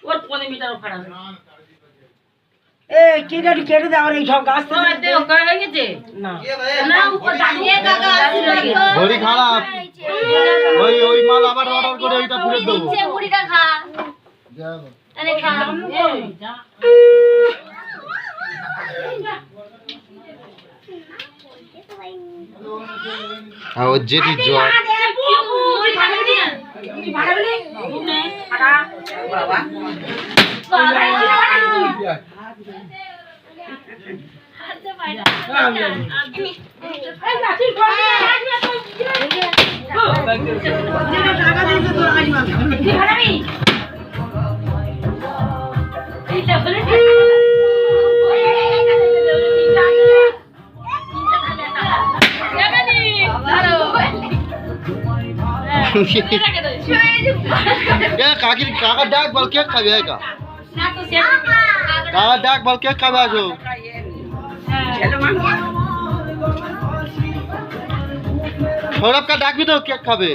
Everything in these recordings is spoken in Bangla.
ওর 15 মিটারও খারাপ এ কেটে দাও এই সব গাছ তো হয়ে গেছে না না উপর দাঁড়িয়ে কাকা ঘড়ি খারাপ ওই মাল আবার অর্ডার করে ওইটা ফেরত দেবো নিচে মুড়িটা খা আরে খা আর ও জেদি জ্বর বাবা কাকা ডাক বল কেক খাবি কাকা ডাক বল কেক খাবে আসো সৌরভ কা ডাকবি তো কেক খাবে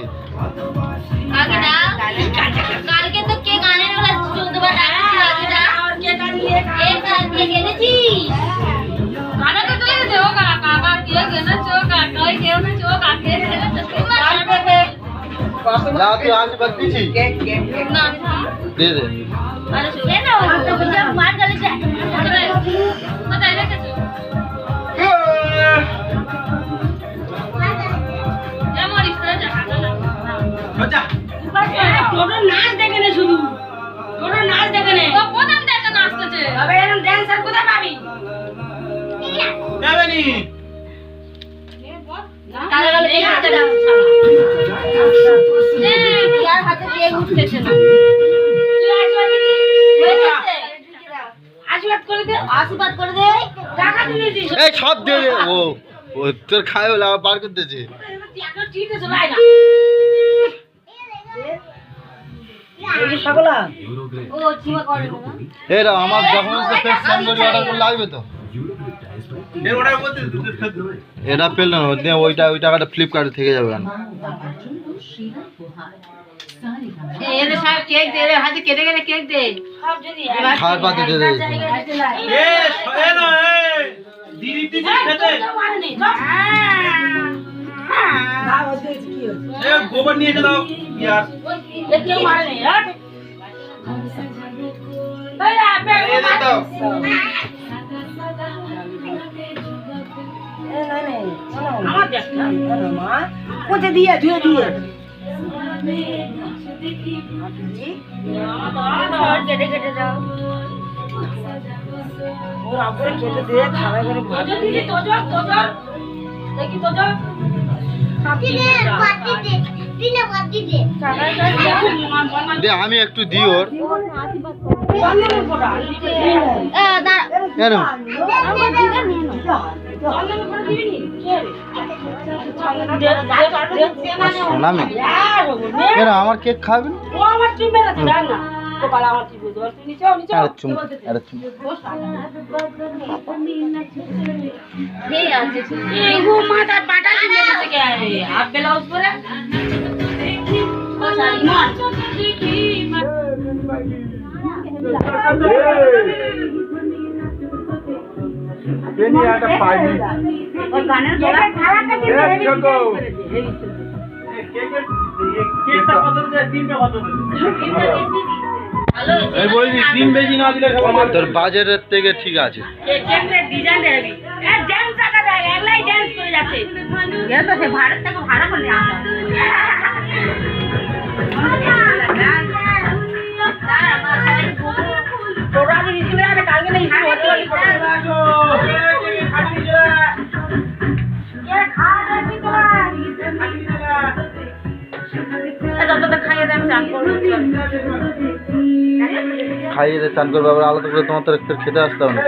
কালকে তো কেক আনার বেলা 14 বার ডাকছিস আর কেক আনিয়ে কেক এনেছিস কাকা তো চলে গেছে ও কাকা কেক এনেছো কাকা এনেছো কাকে যা তুই আজ বলতিছি না দে দে আরে শুনে না ও যা মার গলে যা কোথায় রেখেছো যেমন ইস্তারা যা আচ্ছা টোটো নাচ দেখে নে শুধু টোটো নাচ দেখে নে ও প্রথম দেখে নাচতেছে তবে এরকম ড্যান্সার কোথায় পাবি যাবে নি কালে গলে কেক হাতে দাও ইয়ার হাতে কেক উঠতেছে না আশীর্বাদ করে দে টাকা দিয়ে দিস এই সব দে দে ও তোর খায় বলে আবার বার করতেছে ও চিমা করে না এরা আমার যখন ফেস স্যান্ডউইচ অর্ডার করলে লাগবে তো এটা পেল না ওইটা ওই টাকাটা ফ্লিপকার্টে থেকে যাবে না এর সাহেব কেক দে রে হাতে কেটে কেটে কেক দে খাওয়ার পাতে দিয়ে দে গোবর নিয়ে যাও কোথায় দিয়ে ধুয়ে দিয়ে কেটে কেটে দাও ওর আপরে কেটে দিয়ে খাওয়া করে ভাজা দিয়ে দেখি তো যাও দে আমি একটু দিই ওর কেন শোনামে কেন আমার কেক খাবেন তোর বাজারের থেকে ঠিক আছে খাইয়ে চান করবে আবার আলাদা করে তোমার তো খেতে আসতে হবে না।